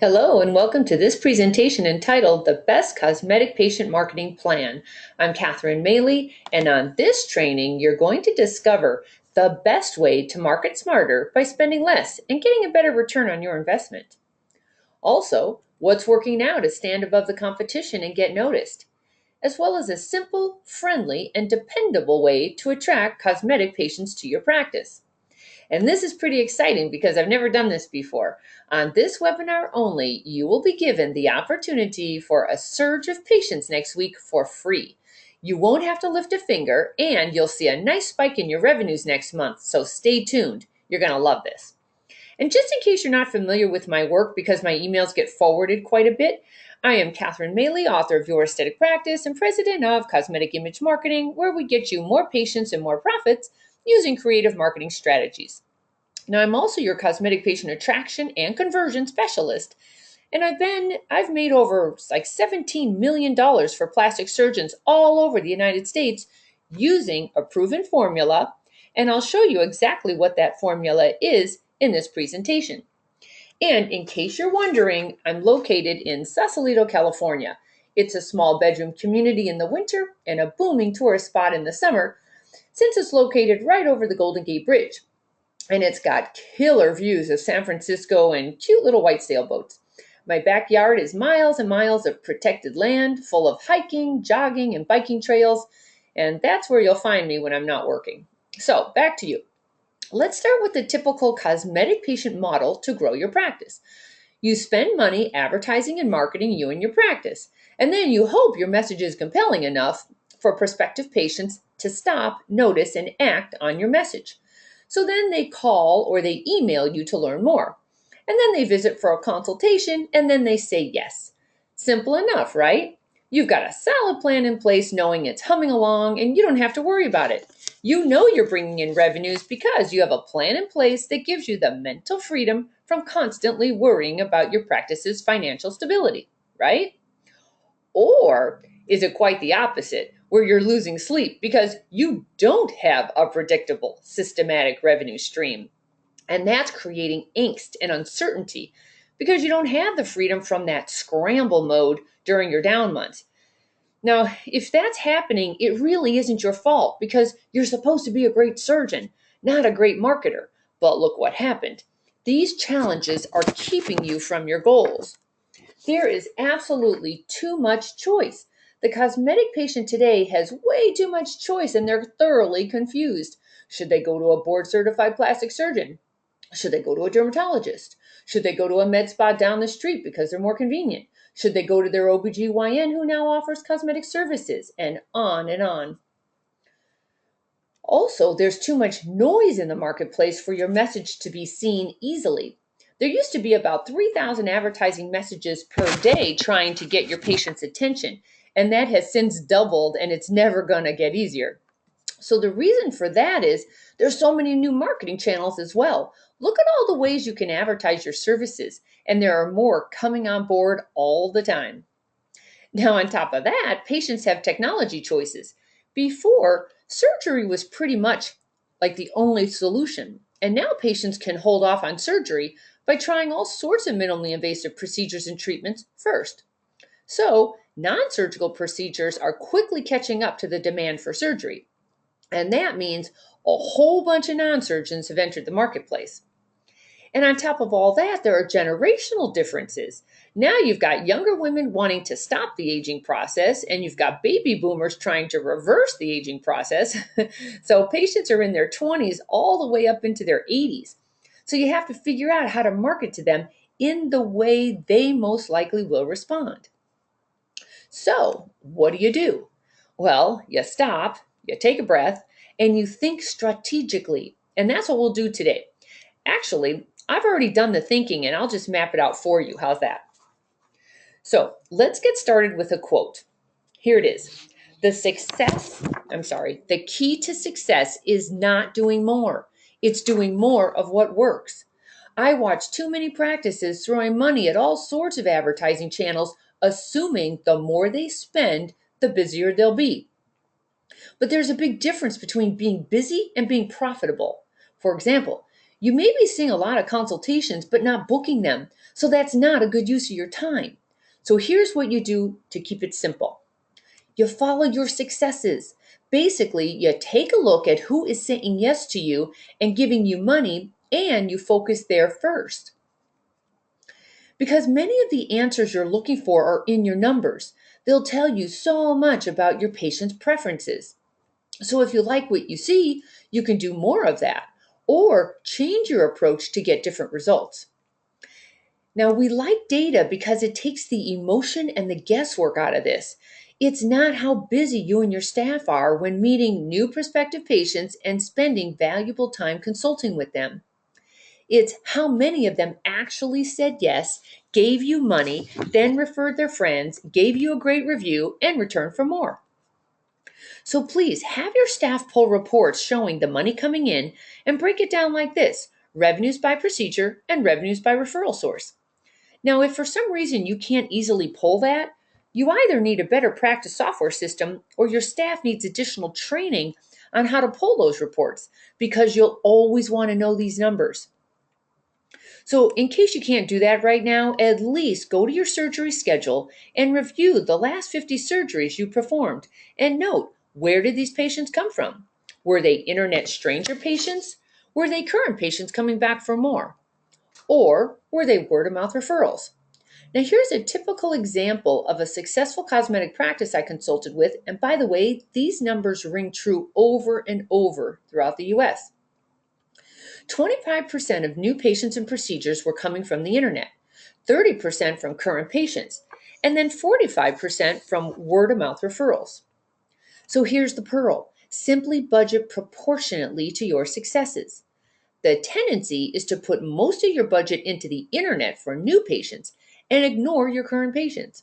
Hello and welcome to this presentation entitled The Best Cosmetic Patient Marketing Plan. I'm Catherine Maley, and on this training you're going to discover the best way to market smarter by spending less and getting a better return on your investment. Also, what's working now to stand above the competition and get noticed, as well as a simple, friendly, and dependable way to attract cosmetic patients to your practice. And this is pretty exciting because I've never done this before. On this webinar only, you will be given the opportunity for a surge of patients next week for free. You won't have to lift a finger, and you'll see a nice spike in your revenues next month, so stay tuned. You're going to love this. And just in case you're not familiar with my work, because my emails get forwarded quite a bit, I am Catherine Maley, author of Your Aesthetic Practice and president of Cosmetic Image Marketing, where we get you more patients and more profits using creative marketing strategies. Now, I'm also your cosmetic patient attraction and conversion specialist, and I've made over like $17 million for plastic surgeons all over the United States using a proven formula, and I'll show you exactly what that formula is in this presentation. And in case you're wondering, I'm located in Sausalito, California. It's a small bedroom community in the winter and a booming tourist spot in the summer, since it's located right over the Golden Gate Bridge. And it's got killer views of San Francisco and cute little white sailboats. My backyard is miles and miles of protected land full of hiking, jogging, and biking trails, and that's where you'll find me when I'm not working. So, back to you. Let's start with the typical cosmetic patient model to grow your practice. You spend money advertising and marketing you and your practice, and then you hope your message is compelling enough for prospective patients to stop, notice, and act on your message. So then they call or they email you to learn more. And then they visit for a consultation and then they say yes. Simple enough, right? You've got a solid plan in place knowing it's humming along and you don't have to worry about it. You know you're bringing in revenues because you have a plan in place that gives you the mental freedom from constantly worrying about your practice's financial stability, right? Or is it quite the opposite, where you're losing sleep because you don't have a predictable, systematic revenue stream? And that's creating angst and uncertainty because you don't have the freedom from that scramble mode during your down months. Now, if that's happening, it really isn't your fault because you're supposed to be a great surgeon, not a great marketer. But look what happened. These challenges are keeping you from your goals. There is absolutely too much choice. The cosmetic patient today has way too much choice and they're thoroughly confused. Should they go to a board certified plastic surgeon? Should they go to a dermatologist? Should they go to a med spa down the street because they're more convenient? Should they go to their OBGYN who now offers cosmetic services? And on and on. Also, there's too much noise in the marketplace for your message to be seen easily. There used to be about 3,000 advertising messages per day trying to get your patient's attention, and that has since doubled and it's never going to get easier. So the reason for that is there's so many new marketing channels as well. Look at all the ways you can advertise your services, and there are more coming on board all the time. Now, on top of that, patients have technology choices. Before, surgery was pretty much like the only solution, and now patients can hold off on surgery by trying all sorts of minimally invasive procedures and treatments first. So, non-surgical procedures are quickly catching up to the demand for surgery, and that means a whole bunch of non-surgeons have entered the marketplace. And on top of all that, there are generational differences. Now you've got younger women wanting to stop the aging process, and you've got baby boomers trying to reverse the aging process. So patients are in their 20s all the way up into their 80s. So you have to figure out how to market to them in the way they most likely will respond. So what do? Well, you stop, you take a breath, and you think strategically. And that's what we'll do today. Actually, I've already done the thinking and I'll just map it out for you. How's that? So let's get started with a quote. Here it is. The key to success is not doing more. It's doing more of what works. I watch too many practices throwing money at all sorts of advertising channels, assuming the more they spend, the busier they'll be. But there's a big difference between being busy and being profitable. For example, You may be seeing a lot of consultations, but not booking them. So that's not a good use of your time. So here's what you do to keep it simple. You follow your successes. Basically, you take a look at who is saying yes to you and giving you money, and you focus there first. Because many of the answers you're looking for are in your numbers. They'll tell you so much about your patient's preferences. So if you like what you see, you can do more of that or change your approach to get different results. Now, we like data because it takes the emotion and the guesswork out of this. It's not how busy you and your staff are when meeting new prospective patients and spending valuable time consulting with them. It's how many of them actually said yes, gave you money, then referred their friends, gave you a great review, and returned for more. So please have your staff pull reports showing the money coming in and break it down like this: revenues by procedure and revenues by referral source. Now, if for some reason you can't easily pull that, you either need a better practice software system or your staff needs additional training on how to pull those reports, because you'll always want to know these numbers. So in case you can't do that right now, at least go to your surgery schedule and review the last 50 surgeries you performed and note, where did these patients come from? Were they internet stranger patients? Were they current patients coming back for more? Or were they word of mouth referrals? Now here's a typical example of a successful cosmetic practice I consulted with, and by the way, these numbers ring true over and over throughout the US. 25% of new patients and procedures were coming from the internet, 30% from current patients, and then 45% from word of mouth referrals. So here's the pearl: simply budget proportionately to your successes. The tendency is to put most of your budget into the internet for new patients and ignore your current patients.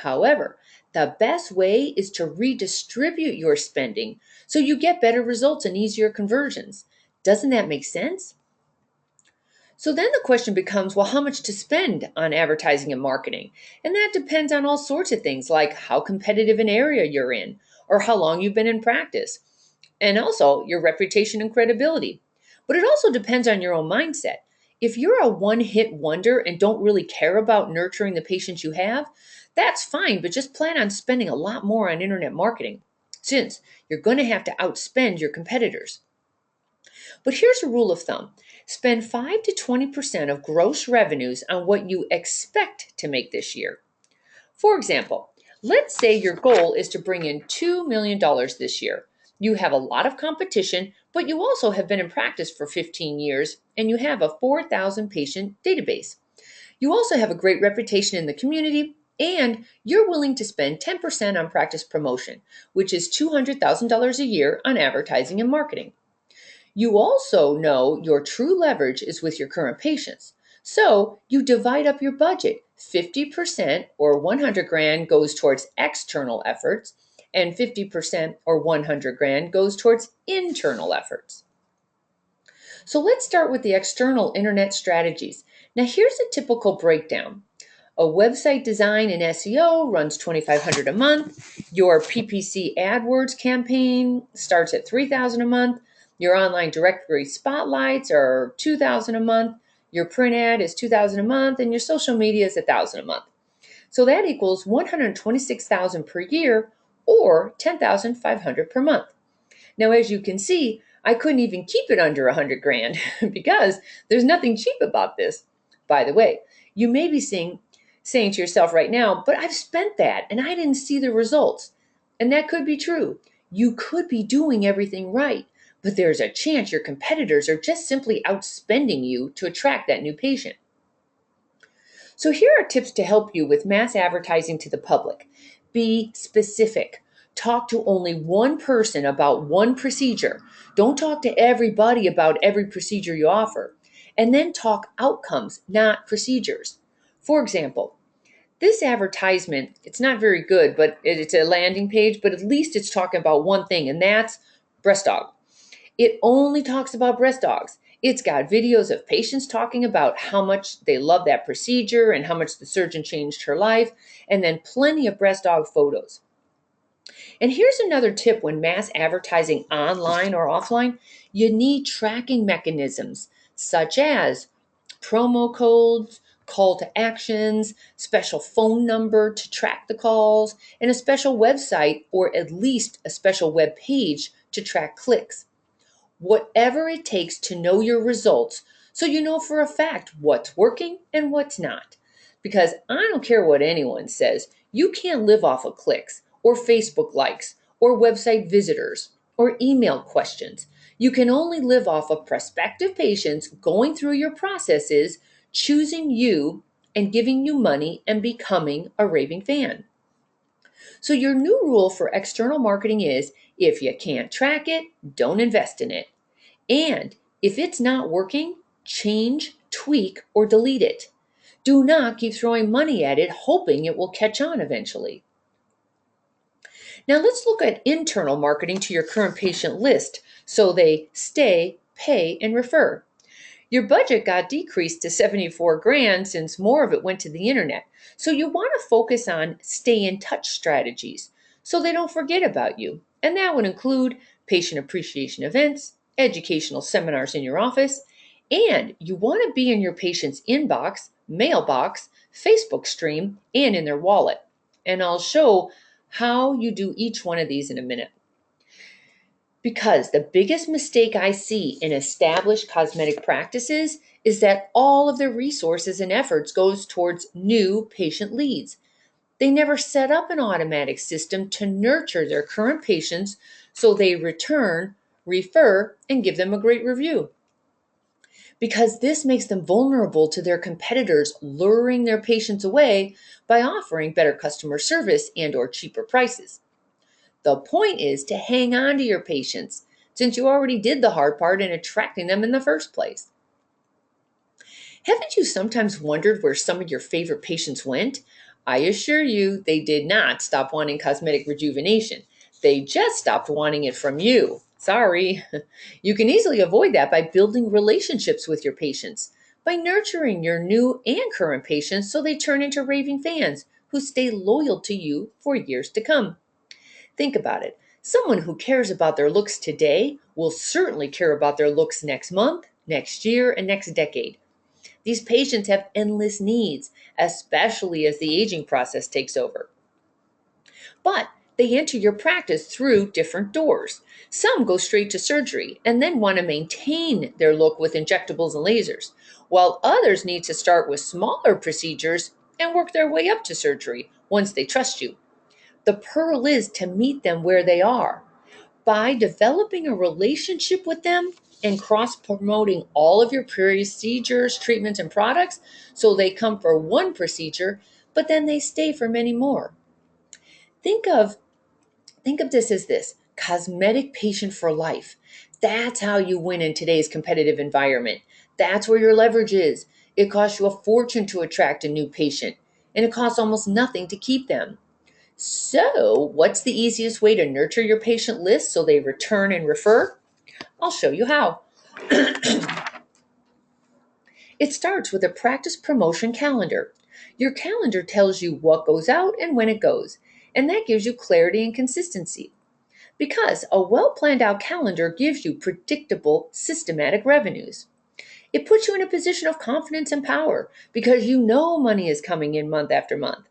However, the best way is to redistribute your spending so you get better results and easier conversions. Doesn't that make sense? So then the question becomes, well, how much to spend on advertising and marketing? And that depends on all sorts of things, like how competitive an area you're in, or how long you've been in practice, and also your reputation and credibility. But it also depends on your own mindset. If you're a one-hit wonder and don't really care about nurturing the patients you have, that's fine, but just plan on spending a lot more on internet marketing, since you're going to have to outspend your competitors. But here's a rule of thumb: spend 5 to 20% of gross revenues on what you expect to make this year. For example, let's say your goal is to bring in $2 million this year. You have a lot of competition, but you also have been in practice for 15 years and you have a 4,000 patient database. You also have a great reputation in the community, and you're willing to spend 10% on practice promotion, which is $200,000 a year on advertising and marketing. You also know your true leverage is with your current patients. So you divide up your budget. 50% or 100 grand goes towards external efforts, and 50% or 100 grand goes towards internal efforts. So let's start with the external internet strategies. Now here's a typical breakdown. A website design and SEO runs $2,500 a month. Your PPC AdWords campaign starts at $3,000 a month. Your online directory spotlights are $2,000 a month. Your print ad is $2,000 a month, and your social media is $1,000 a month. So that equals $126,000 per year, or $10,500 per month. Now, as you can see, I couldn't even keep it under 100 grand because there's nothing cheap about this. By the way, you may be saying to yourself right now, but I've spent that and I didn't see the results. And that could be true. You could be doing everything right, but there's a chance your competitors are just simply outspending you to attract that new patient. So here are tips to help you with mass advertising to the public. Be specific. Talk to only one person about one procedure. Don't talk to everybody about every procedure you offer. And then talk outcomes, not procedures. For example, this advertisement, it's not very good, but it's a landing page, but at least it's talking about one thing, and that's breast aug. It only talks about breast augs. It's got videos of patients talking about how much they love that procedure and how much the surgeon changed her life, and then plenty of breast aug photos. And here's another tip: when mass advertising online or offline, you need tracking mechanisms. such as promo codes, call to actions, special phone number to track the calls, and a special website or at least a special web page to track clicks. Whatever it takes to know your results so you know for a fact what's working and what's not. Because I don't care what anyone says, you can't live off of clicks or Facebook likes or website visitors or email questions. You can only live off of prospective patients going through your processes, choosing you, and giving you money and becoming a raving fan. So, your new rule for external marketing is if you can't track it, don't invest in it. And if it's not working, change, tweak, or delete it. Do not keep throwing money at it, hoping it will catch on eventually. Now, let's look at internal marketing to your current patient list so they stay, pay, and refer. Your budget got decreased to 74 grand since more of it went to the internet. So you want to focus on stay in touch strategies so they don't forget about you. And that would include patient appreciation events, educational seminars in your office, and you want to be in your patient's inbox, mailbox, Facebook stream, and in their wallet. And I'll show how you do each one of these in a minute. Because the biggest mistake I see in established cosmetic practices is that all of their resources and efforts goes towards new patient leads. They never set up an automatic system to nurture their current patients so they return, refer, and give them a great review. Because this makes them vulnerable to their competitors luring their patients away by offering better customer service and or cheaper prices. The point is to hang on to your patients since you already did the hard part in attracting them in the first place. Haven't you sometimes wondered where some of your favorite patients went? I assure you, they did not stop wanting cosmetic rejuvenation. They just stopped wanting it from you. Sorry. You can easily avoid that by building relationships with your patients, by nurturing your new and current patients so they turn into raving fans who stay loyal to you for years to come. Think about it. Someone who cares about their looks today will certainly care about their looks next month, next year, and next decade. These patients have endless needs, especially as the aging process takes over. But they enter your practice through different doors. Some go straight to surgery and then want to maintain their look with injectables and lasers, while others need to start with smaller procedures and work their way up to surgery once they trust you. The pearl is to meet them where they are. By developing a relationship with them and cross promoting all of your procedures, treatments, and products so they come for one procedure, but then they stay for many more. Think of this as this cosmetic patient for life. That's how you win in today's competitive environment. That's where your leverage is. It costs you a fortune to attract a new patient, and it costs almost nothing to keep them. So, what's the easiest way to nurture your patient list so they return and refer? I'll show you how. It starts with a practice promotion calendar. Your calendar tells you what goes out and when it goes, and that gives you clarity and consistency. Because a well planned out calendar gives you predictable, systematic revenues. It puts you in a position of confidence and power because you know money is coming in month after month.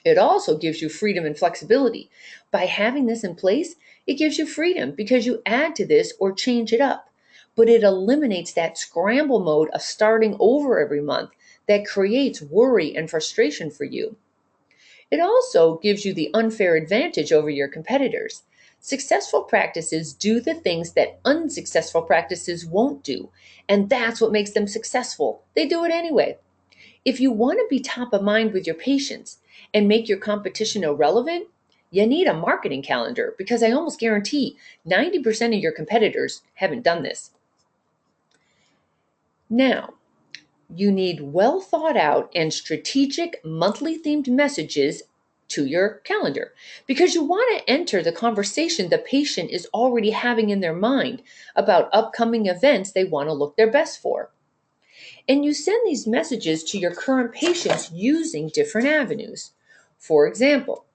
It also gives you freedom and flexibility. By having this in place, it gives you freedom because you add to this or change it up. But it eliminates that scramble mode of starting over every month that creates worry and frustration for you. It also gives you the unfair advantage over your competitors. Successful practices do the things that unsuccessful practices won't do, and that's what makes them successful. They do it anyway. If you want to be top of mind with your patients and make your competition irrelevant, you need a marketing calendar because I almost guarantee 90% of your competitors haven't done this. Now, you need well thought out and strategic monthly themed messages to your calendar because you want to enter the conversation the patient is already having in their mind about upcoming events they want to look their best for. And you send these messages to your current patients using different avenues. For example,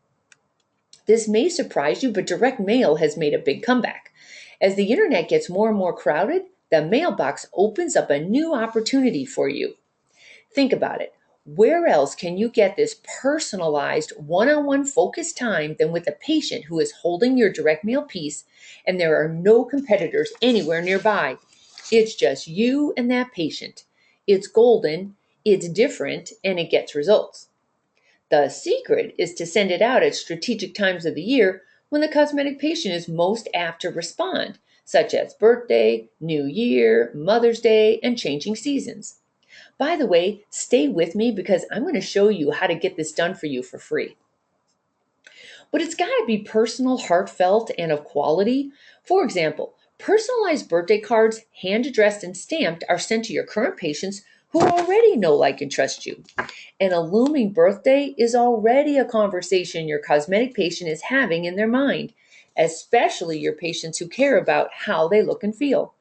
this may surprise you, but direct mail has made a big comeback. As the internet gets more and more crowded, the mailbox opens up a new opportunity for you. Think about it. Where else can you get this personalized one-on-one focused time than with a patient who is holding your direct mail piece and there are no competitors anywhere nearby? It's just you and that patient. It's golden, it's different, and it gets results. The secret is to send it out at strategic times of the year when the cosmetic patient is most apt to respond, such as birthday, New Year, Mother's Day, and changing seasons. By the way, stay with me because I'm going to show you how to get this done for you for free. But it's got to be personal, heartfelt, and of quality. For example, personalized birthday cards, hand addressed and stamped, are sent to your current patients who already know, like, and trust you. And a looming birthday is already a conversation your cosmetic patient is having in their mind, especially your patients who care about how they look and feel.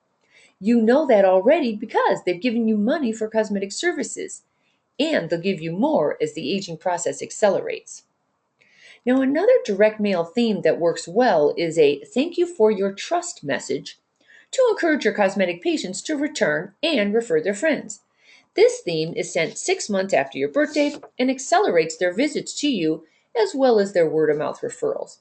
You know that already because they've given you money for cosmetic services, and they'll give you more as the aging process accelerates. Now, another direct mail theme that works well is a thank you for your trust message to encourage your cosmetic patients to return and refer their friends. This theme is sent 6 months after your birthday and accelerates their visits to you as well as their word of mouth referrals.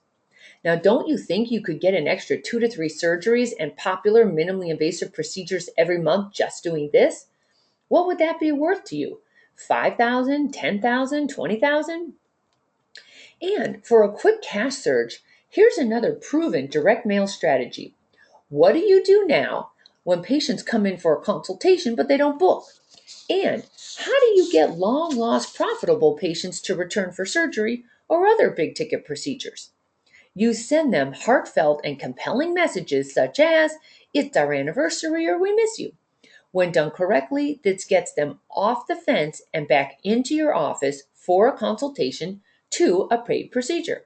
Now, don't you think you could get an extra 2 to 3 surgeries and popular minimally invasive procedures every month just doing this? What would that be worth to you? 5,000, 10,000, 20,000? And for a quick cash surge, here's another proven direct mail strategy. What do you do now when patients come in for a consultation but they don't book? And how do you get long lost profitable patients to return for surgery or other big ticket procedures? You send them heartfelt and compelling messages such as, it's our anniversary or we miss you. When done correctly, this gets them off the fence and back into your office for a consultation to a paid procedure.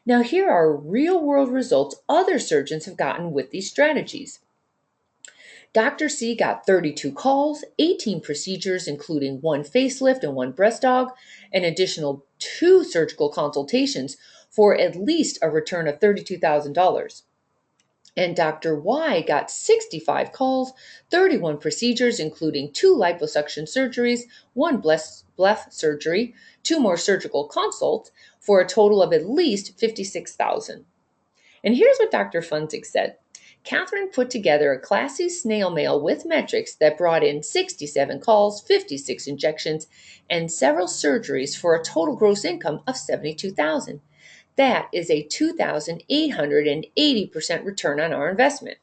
Now, here are real world results other surgeons have gotten with these strategies. Dr. C got 32 calls, 18 procedures, including 1 facelift and 1 breast aug, an additional 2 surgical consultations for at least a return of $32,000. And Dr. Y got 65 calls, 31 procedures, including 2 liposuction surgeries, 1 bleph surgery, 2 more surgical consults, for a total of at least $56,000. And here's what Dr. Funzig said. Catherine put together a classy snail mail with metrics that brought in 67 calls, 56 injections, and several surgeries for a total gross income of $72,000. That is a 2,880% return on our investment.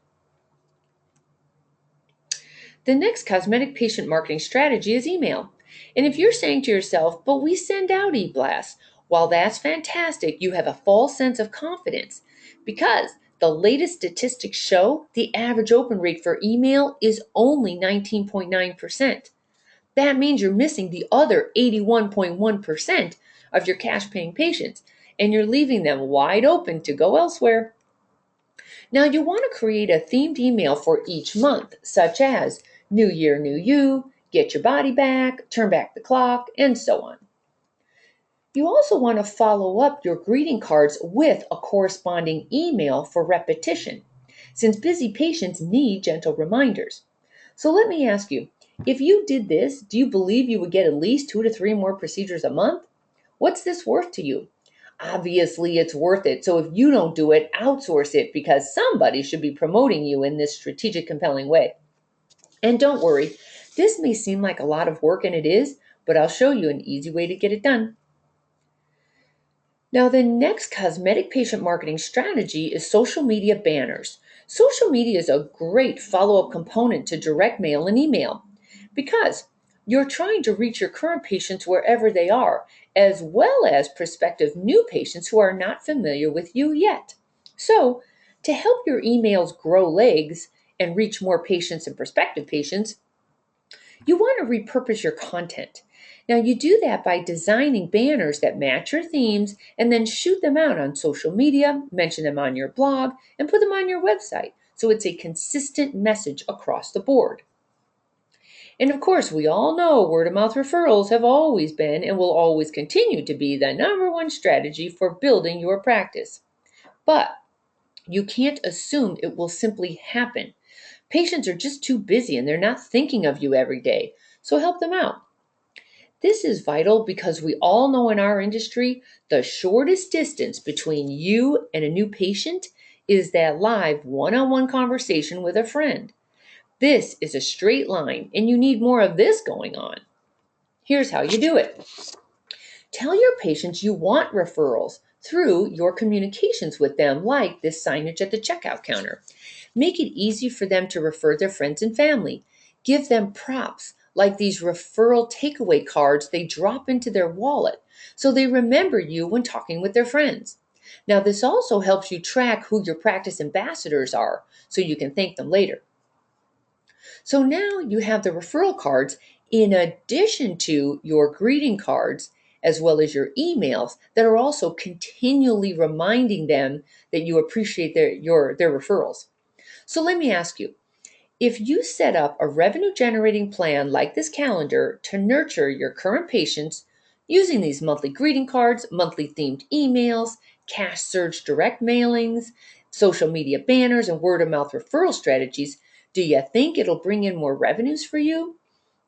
The next cosmetic patient marketing strategy is email. And if you're saying to yourself, but we send out e-blasts, while that's fantastic, you have a false sense of confidence because the latest statistics show the average open rate for email is only 19.9%. That means you're missing the other 81.1% of your cash paying patients, and you're leaving them wide open to go elsewhere. Now, you want to create a themed email for each month, such as New Year, New You, Get Your Body Back, Turn Back the Clock, and so on. You also want to follow up your greeting cards with a corresponding email for repetition, since busy patients need gentle reminders. So let me ask you, if you did this, do you believe you would get at least 2 to 3 more procedures a month? What's this worth to you? Obviously, it's worth it. So if you don't do it, outsource it because somebody should be promoting you in this strategic, compelling way. And don't worry, this may seem like a lot of work, and it is, but I'll show you an easy way to get it done. Now, the next cosmetic patient marketing strategy is social media banners. Social media is a great follow-up component to direct mail and email because you're trying to reach your current patients wherever they are, as well as prospective new patients who are not familiar with you yet. So, to help your emails grow legs and reach more patients and prospective patients, you want to repurpose your content. Now, you do that by designing banners that match your themes and then shoot them out on social media, mention them on your blog, and put them on your website. So it's a consistent message across the board. And of course, we all know word of mouth referrals have always been and will always continue to be the #1 strategy for building your practice. But you can't assume it will simply happen Patients are just too busy and they're not thinking of you every day, so help them out. This is vital because we all know in our industry the shortest distance between you and a new patient is that live one-on-one conversation with a friend. This is a straight line, and you need more of this going on. Here's how you do it. Tell your patients you want referrals through your communications with them, like this signage at the checkout counter. Make it easy for them to refer their friends and family. Give them props like these referral takeaway cards they drop into their wallet so they remember you when talking with their friends. Now, this also helps you track who your practice ambassadors are so you can thank them later. So now you have the referral cards in addition to your greeting cards as well as your emails that are also continually reminding them that you appreciate their referrals. So let me ask you, if you set up a revenue generating plan like this calendar to nurture your current patients using these monthly greeting cards, monthly themed emails, cash surge direct mailings, social media banners, and word of mouth referral strategies, do you think it'll bring in more revenues for you?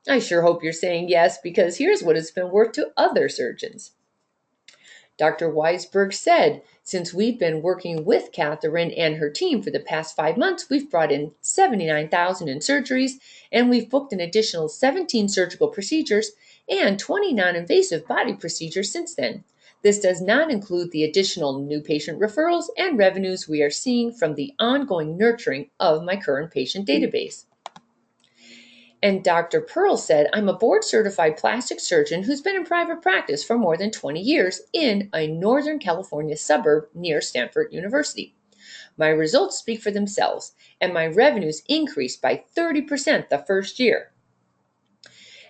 I sure hope you're saying yes, because here's what it's been worth to other surgeons. Dr. Weisberg said, since we've been working with Catherine and her team for the past 5 months, we've brought in 79,000 in surgeries, and we've booked an additional 17 surgical procedures and 20 non-invasive body procedures since then. This does not include the additional new patient referrals and revenues we are seeing from the ongoing nurturing of my current patient database. And Dr. Pearl said, I'm a board certified plastic surgeon who's been in private practice for more than 20 years in a Northern California suburb near Stanford University. My results speak for themselves, and my revenues increased by 30% the first year.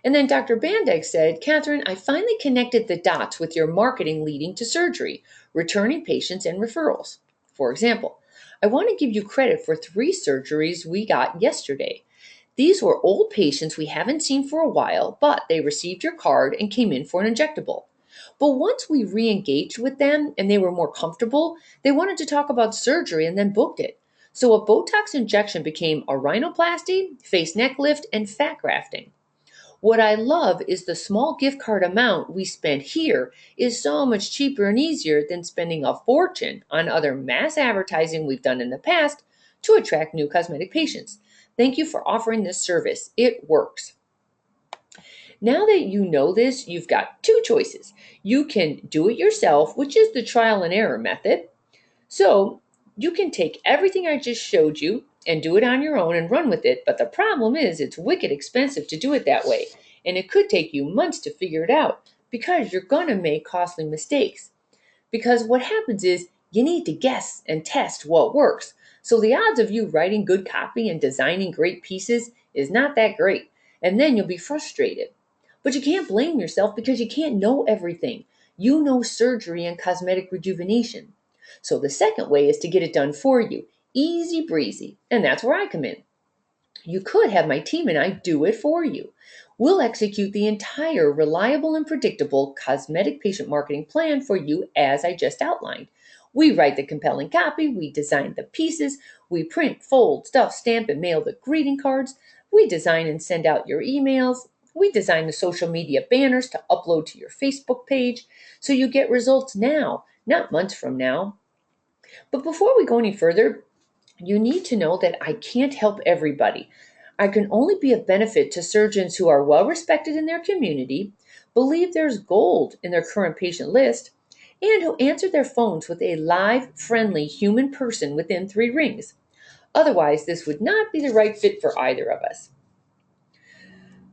And then Dr. Bandag said, Catherine, I finally connected the dots with your marketing leading to surgery, returning patients, and referrals. For example, I want to give you credit for 3 surgeries we got yesterday. These were old patients we haven't seen for a while, but they received your card and came in for an injectable. But once we re-engaged with them and they were more comfortable, they wanted to talk about surgery and then booked it. So a Botox injection became a rhinoplasty, face neck lift, and fat grafting. What I love is the small gift card amount we spend here is so much cheaper and easier than spending a fortune on other mass advertising we've done in the past to attract new cosmetic patients. Thank you for offering this service. It works. Now that you know this, you've got 2 choices. You can do it yourself, which is the trial and error method. So you can take everything I just showed you and do it on your own and run with it. But the problem is it's wicked expensive to do it that way. And it could take you months to figure it out because you're going to make costly mistakes. Because what happens is you need to guess and test what works. So the odds of you writing good copy and designing great pieces is not that great. And then you'll be frustrated. But you can't blame yourself because you can't know everything. You know surgery and cosmetic rejuvenation. So the second way is to get it done for you. Easy breezy. And that's where I come in. You could have my team and I do it for you. We'll execute the entire reliable and predictable cosmetic patient marketing plan for you as I just outlined. We write the compelling copy, we design the pieces, we print, fold, stuff, stamp, and mail the greeting cards, we design and send out your emails, we design the social media banners to upload to your Facebook page so you get results now, not months from now. But before we go any further, you need to know that I can't help everybody. I can only be of benefit to surgeons who are well respected in their community, believe there's gold in their current patient list, and who answer their phones with a live, friendly human person within 3 rings. Otherwise, this would not be the right fit for either of us.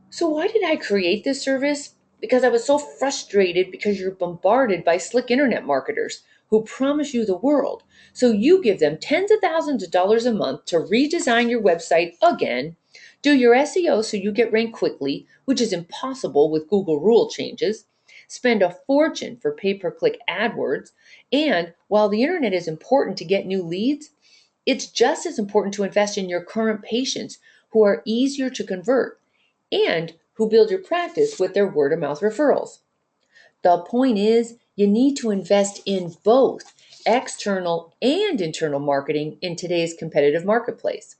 So why did I create this service? Because I was so frustrated because you're bombarded by slick internet marketers who promise you the world. So you give them tens of thousands of dollars a month to redesign your website again, do your SEO so you get ranked quickly, which is impossible with Google rule changes, spend a fortune for pay-per-click AdWords, and while the internet is important to get new leads, it's just as important to invest in your current patients who are easier to convert and who build your practice with their word of mouth referrals. The point is, you need to invest in both external and internal marketing in today's competitive marketplace.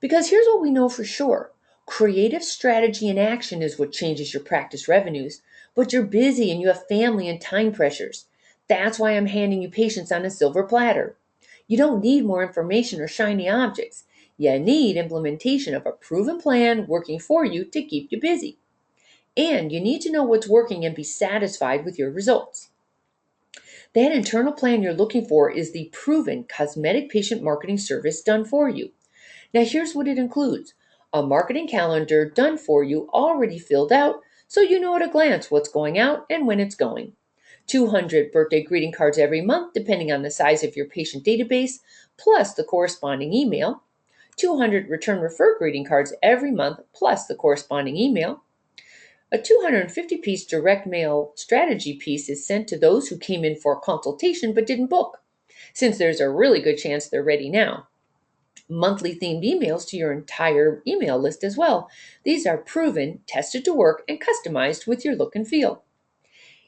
Because here's what we know for sure. Creative strategy and action is what changes your practice revenues, but you're busy and you have family and time pressures. That's why I'm handing you patients on a silver platter. You don't need more information or shiny objects. You need implementation of a proven plan working for you to keep you busy. And you need to know what's working and be satisfied with your results. That internal plan you're looking for is the proven cosmetic patient marketing service done for you. Now, here's what it includes: a marketing calendar done for you, already filled out, so you know at a glance what's going out and when it's going. 200 birthday greeting cards every month, depending on the size of your patient database, plus the corresponding email. 200 return refer greeting cards every month, plus the corresponding email. A 250-piece direct mail strategy piece is sent to those who came in for a consultation but didn't book, since there's a really good chance they're ready now. Monthly themed emails to your entire email list as well. These are proven, tested to work, and customized with your look and feel.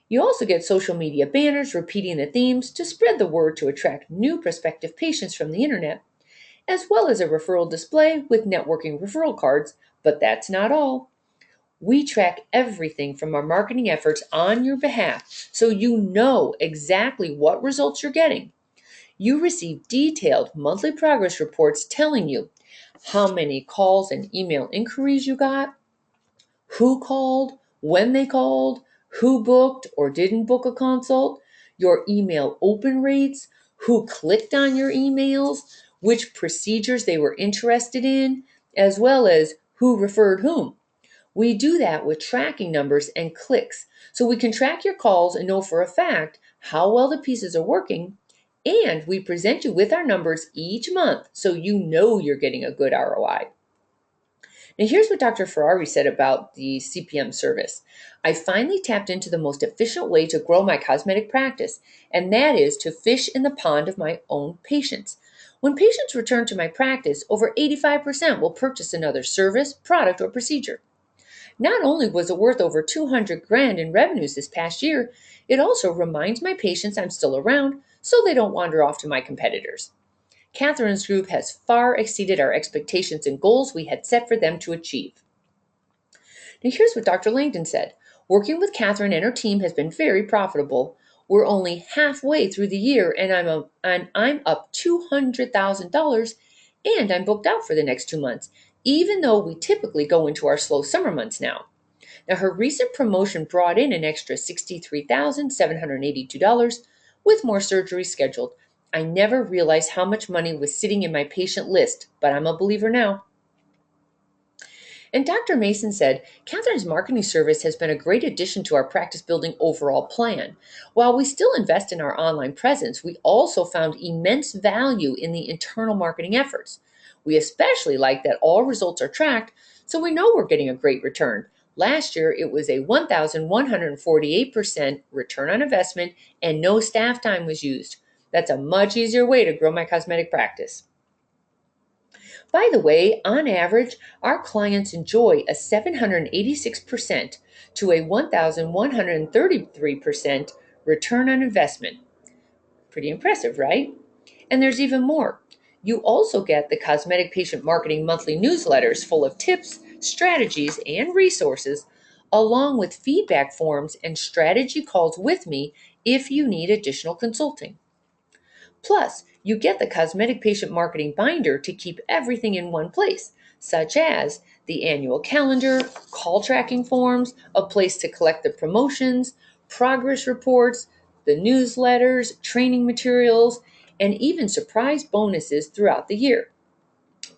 You also get social media banners repeating the themes to spread the word to attract new prospective patients from the internet, as well as a referral display with networking referral cards. But that's not all. We track everything from our marketing efforts on your behalf so you know exactly what results you're getting. You receive detailed monthly progress reports telling you how many calls and email inquiries you got, who called, when they called, who booked or didn't book a consult, your email open rates, who clicked on your emails, which procedures they were interested in, as well as who referred whom. We do that with tracking numbers and clicks, so we can track your calls and know for a fact how well the pieces are working, and we present you with our numbers each month so you know you're getting a good ROI. Now, here's what Dr. Ferrari said about the CPM service. I finally tapped into the most efficient way to grow my cosmetic practice, and that is to fish in the pond of my own patients. When patients return to my practice, over 85% will purchase another service, product, or procedure. Not only was it worth over 200 grand in revenues this past year, it also reminds my patients I'm still around so they don't wander off to my competitors. Catherine's group has far exceeded our expectations and goals we had set for them to achieve. Now, here's what Dr. Langdon said. Working with Catherine and her team has been very profitable. We're only halfway through the year, and I'm up $200,000, and I'm booked out for the next 2 months, even though we typically go into our slow summer months now. Now, her recent promotion brought in an extra $63,782 with more surgeries scheduled. I never realized how much money was sitting in my patient list, but I'm a believer now. And Dr. Mason said, Catherine's marketing service has been a great addition to our practice building overall plan. While we still invest in our online presence, we also found immense value in the internal marketing efforts. We especially like that all results are tracked, so we know we're getting a great return. Last year, it was a 1,148% return on investment, and no staff time was used. That's a much easier way to grow my cosmetic practice. By the way, on average, our clients enjoy a 786% to a 1,133% return on investment. Pretty impressive, right? And there's even more. You also get the Cosmetic Patient Marketing monthly newsletters full of tips, strategies, and resources, along with feedback forms and strategy calls with me if you need additional consulting. Plus, you get the Cosmetic Patient Marketing binder to keep everything in one place, such as the annual calendar, call tracking forms, a place to collect the promotions, progress reports, the newsletters, training materials, and even surprise bonuses throughout the year.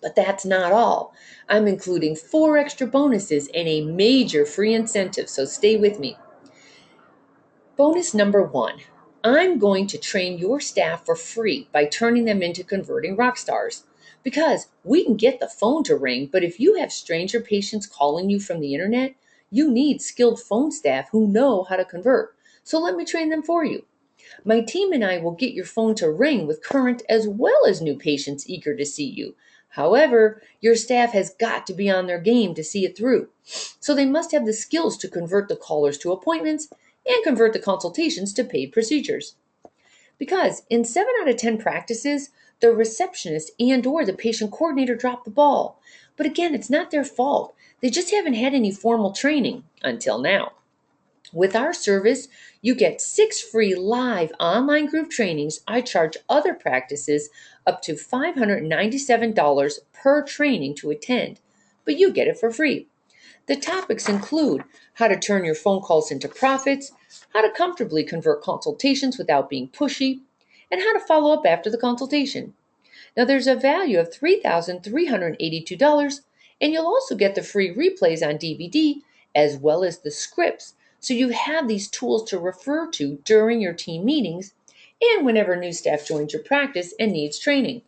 But that's not all. I'm including 4 extra bonuses and a major free incentive, so stay with me. Bonus number 1. I'm going to train your staff for free by turning them into converting rock stars. Because we can get the phone to ring, but if you have stranger patients calling you from the internet, you need skilled phone staff who know how to convert. So let me train them for you. My team and I will get your phone to ring with current as well as new patients eager to see you. However, your staff has got to be on their game to see it through. So they must have the skills to convert the callers to appointments and convert the consultations to paid procedures. Because in 7 out of 10 practices, the receptionist and/or the patient coordinator dropped the ball. But again, it's not their fault. They just haven't had any formal training until now. With our service, you get 6 free live online group trainings. I charge other practices up to $597 per training to attend, but you get it for free. The topics include how to turn your phone calls into profits, how to comfortably convert consultations without being pushy, and how to follow up after the consultation. Now, there's a value of $3,382, and you'll also get the free replays on DVD as well as the scripts. So you have these tools to refer to during your team meetings and whenever new staff joins your practice and needs training.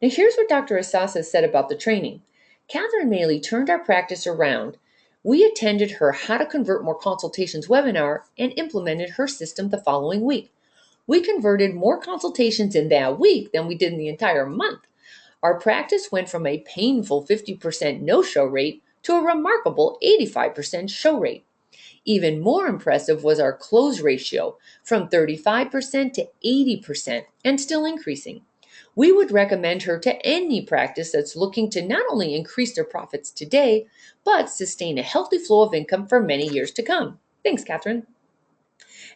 Now, here's what Dr. Asasa said about the training. Catherine Maley turned our practice around. We attended her How to Convert More Consultations webinar and implemented her system the following week. We converted more consultations in that week than we did in the entire month. Our practice went from a painful 50% no-show rate to a remarkable 85% show rate. Even more impressive was our close ratio, from 35% to 80%, and still increasing. We would recommend her to any practice that's looking to not only increase their profits today, but sustain a healthy flow of income for many years to come. Thanks, Catherine.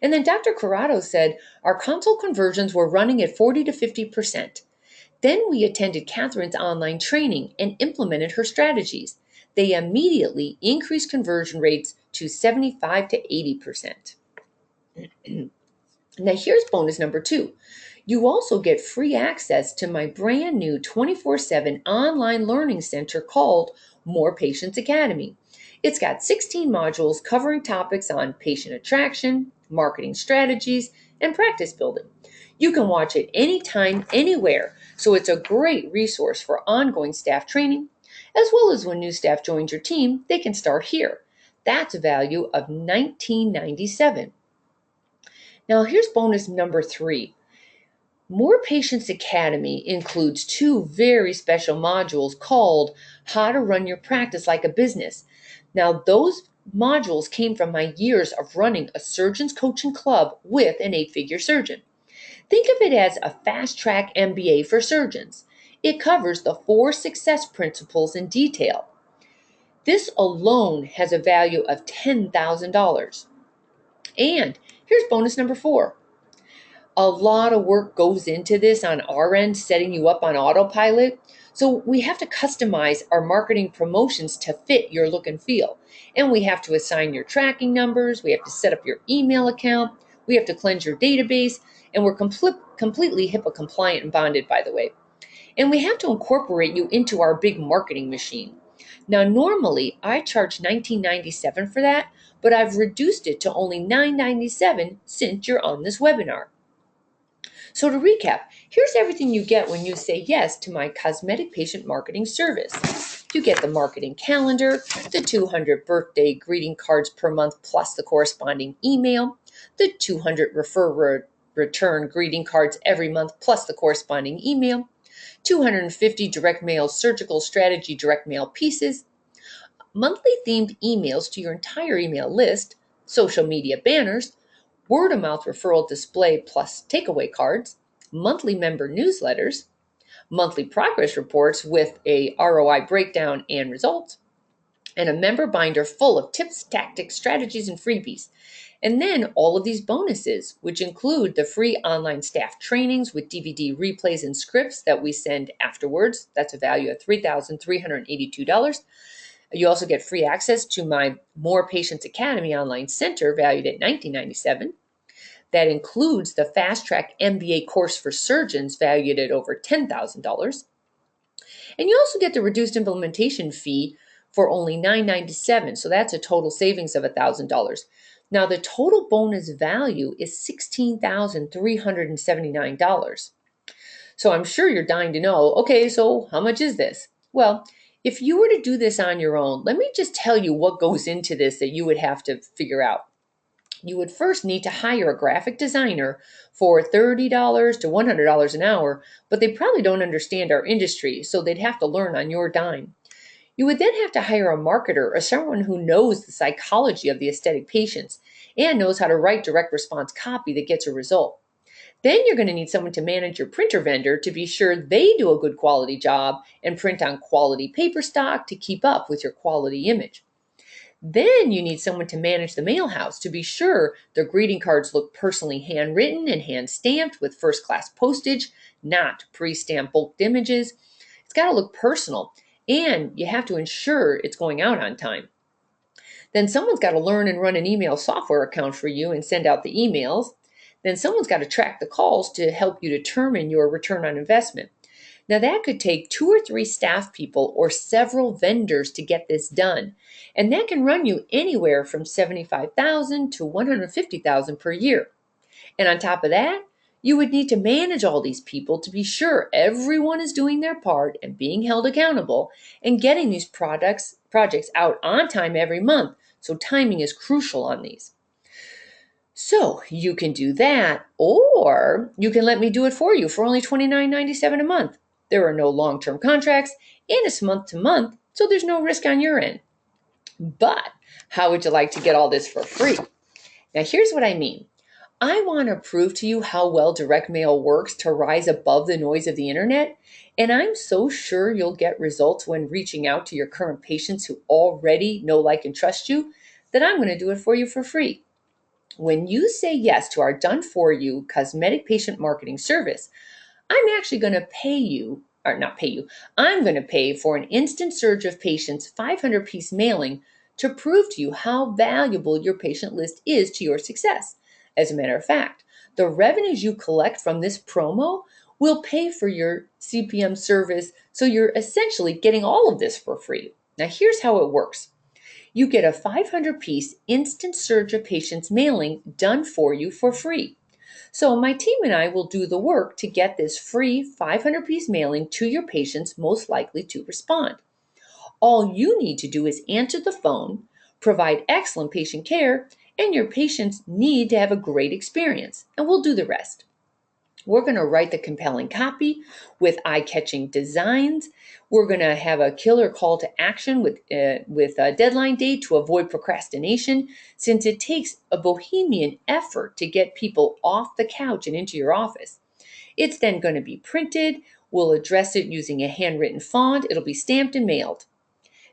And then Dr. Corrado said our consult conversions were running at 40 to 50%. Then we attended Catherine's online training and implemented her strategies. They immediately increased conversion rates to 75 to 80%. Now here's bonus number 2. You also get free access to my brand new 24/7 online learning center called More Patients Academy. It's got 16 modules covering topics on patient attraction, marketing strategies, and practice building. You can watch it anytime, anywhere, so it's a great resource for ongoing staff training, as well as when new staff joins your team, they can start here. That's a value of $19.97. Now here's bonus number 3. More Patients Academy includes 2 very special modules called How to Run Your Practice Like a Business. Now those modules came from my years of running a surgeon's coaching club with an 8-figure surgeon. Think of it as a fast-track MBA for surgeons. It covers the 4 success principles in detail. This alone has a value of $10,000. And here's bonus number 4. A lot of work goes into this on our end, setting you up on autopilot. So we have to customize our marketing promotions to fit your look and feel. And we have to assign your tracking numbers. We have to set up your email account. We have to cleanse your database. And we're completely HIPAA compliant and bonded, by the way. And we have to incorporate you into our big marketing machine. Now, normally I charge $19.97 for that, but I've reduced it to only $9.97 since you're on this webinar. So to recap, here's everything you get when you say yes to my cosmetic patient marketing service. You get the marketing calendar, the 200 birthday greeting cards per month plus the corresponding email, the 200 return greeting cards every month plus the corresponding email, 250 direct mail surgical strategy direct mail pieces, monthly themed emails to your entire email list, social media banners, word-of-mouth referral display plus takeaway cards, monthly member newsletters, monthly progress reports with a ROI breakdown and results, and a member binder full of tips, tactics, strategies, and freebies. And then all of these bonuses, which include the free online staff trainings with DVD replays and scripts that we send afterwards. That's a value of $3,382. You also get free access to my More Patients Academy online center valued at $19.97. That includes the Fast Track MBA course for surgeons valued at over $10,000. And you also get the reduced implementation fee for only $9.97. So that's a total savings of $1,000. Now the total bonus value is $16,379. So I'm sure you're dying to know, okay, so how much is this? Well, if you were to do this on your own, let me just tell you what goes into this that you would have to figure out. You would first need to hire a graphic designer for $30 to $100 an hour, but they probably don't understand our industry, so they'd have to learn on your dime. You would then have to hire a marketer or someone who knows the psychology of the aesthetic patients and knows how to write direct response copy that gets a result. Then you're going to need someone to manage your printer vendor to be sure they do a good quality job and print on quality paper stock to keep up with your quality image. Then you need someone to manage the mail house to be sure their greeting cards look personally handwritten and hand stamped with first class postage, not pre-stamped bulked images. It's got to look personal, and you have to ensure it's going out on time. Then someone's got to learn and run an email software account for you and send out the emails. Then someone's got to track the calls to help you determine your return on investment. Now that could take 2 or 3 staff people or several vendors to get this done. And that can run you anywhere from $75,000 to $150,000 per year. And on top of that, you would need to manage all these people to be sure everyone is doing their part and being held accountable and getting these projects out on time every month. So timing is crucial on these. So you can do that, or you can let me do it for you for only $29.97 a month. There are no long-term contracts, and it's month to month, so there's no risk on your end. But how would you like to get all this for free? Now here's what I mean. I want to prove to you how well direct mail works to rise above the noise of the internet, and I'm so sure you'll get results when reaching out to your current patients who already know, like, and trust you, that I'm going to do it for you for free. When you say yes to our done-for-you cosmetic patient marketing service, I'm actually going to pay you, or not pay you, I'm going to pay for an instant surge of patients 500-piece mailing to prove to you how valuable your patient list is to your success. As a matter of fact, the revenues you collect from this promo will pay for your CPM service, so you're essentially getting all of this for free. Now here's how it works. You get a 500-piece instant surge of patients mailing done for you for free. So my team and I will do the work to get this free 500-piece mailing to your patients most likely to respond. All you need to do is answer the phone, provide excellent patient care, and your patients need to have a great experience, and we'll do the rest. We're going to write the compelling copy with eye-catching designs. We're going to have a killer call to action with a deadline date to avoid procrastination, since it takes a bohemian effort to get people off the couch and into your office. It's then going to be printed. We'll address it using a handwritten font. It'll be stamped and mailed.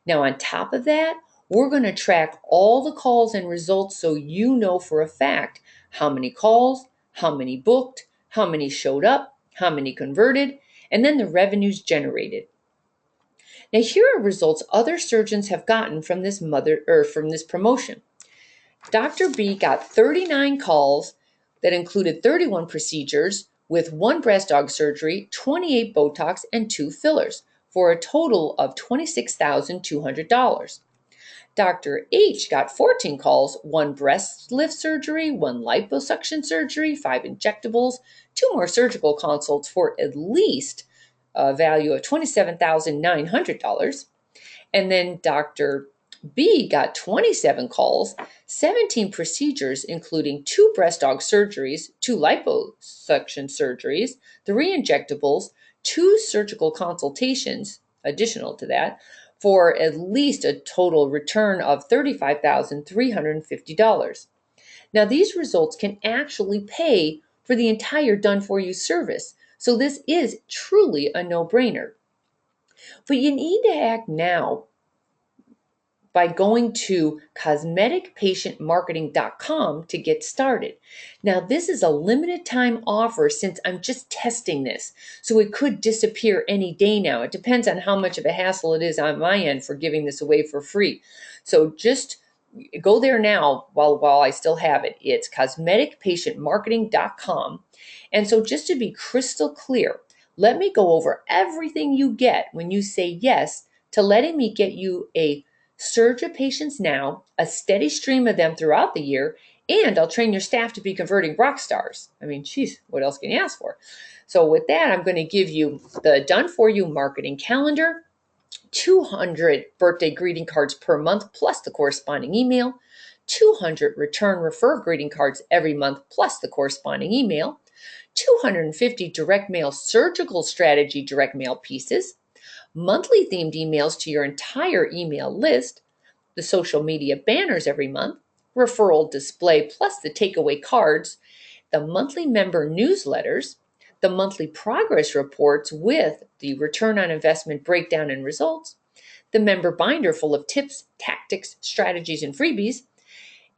Now, on top of that, we're going to track all the calls and results so you know for a fact how many calls, how many booked, how many showed up, how many converted, and then the revenues generated. Now here are results other surgeons have gotten from this promotion. Dr. B got 39 calls that included 31 procedures with 1 breast aug surgery, 28 Botox, and 2 fillers for a total of $26,200. Dr. H got 14 calls, 1 breast lift surgery, 1 liposuction surgery, 5 injectables, 2 more surgical consults for at least a value of $27,900. And then Dr. B got 27 calls, 17 procedures, including 2 breast aug surgeries, 2 liposuction surgeries, 3 injectables, 2 surgical consultations, additional to that, for at least a total return of $35,350. Now, these results can actually pay for the entire done-for-you service, so this is truly a no-brainer. But you need to act now by going to cosmeticpatientmarketing.com to get started. Now, this is a limited time offer since I'm just testing this, so it could disappear any day now. It depends on how much of a hassle it is on my end for giving this away for free. So just go there now while I still have it. It's cosmeticpatientmarketing.com. And so just to be crystal clear, let me go over everything you get when you say yes to letting me get you a surge of patients now, a steady stream of them throughout the year, and I'll train your staff to be converting rock stars. I mean, geez, what else can you ask for? So with that, I'm going to give you the done-for-you marketing calendar, 200 birthday greeting cards per month plus the corresponding email, 200 return refer greeting cards every month plus the corresponding email, 250 direct mail surgical strategy direct mail pieces, monthly themed emails to your entire email list, the social media banners every month, referral display plus the takeaway cards, the monthly member newsletters, the monthly progress reports with the return on investment breakdown and results, the member binder full of tips, tactics, strategies, and freebies.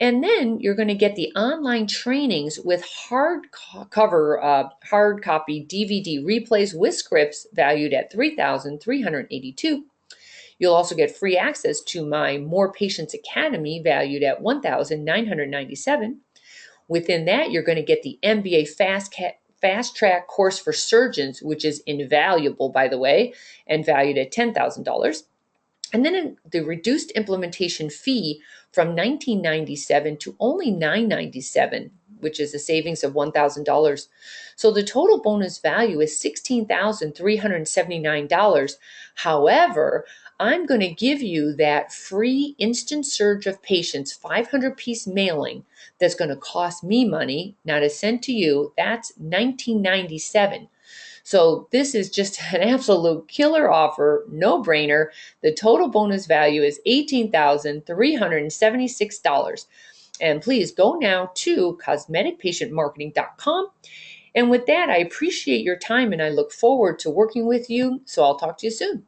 And then you're going to get the online trainings with hard copy DVD replays with scripts valued at $3,382. You'll also get free access to my More Patients Academy valued at $1,997. Within that, you're going to get the MBA Fast Track course for surgeons, which is invaluable, by the way, and valued at $10,000. And then the reduced implementation fee from $1997 to only $997, which is a savings of $1,000. So the total bonus value is $16,379. However, I'm going to give you that free instant surge of patients 500-piece mailing that's going to cost me money, not a cent to you. That's $1997. So this is just an absolute killer offer, no brainer. The total bonus value is $18,376. And please go now to cosmeticpatientmarketing.com. And with that, I appreciate your time and I look forward to working with you. So I'll talk to you soon.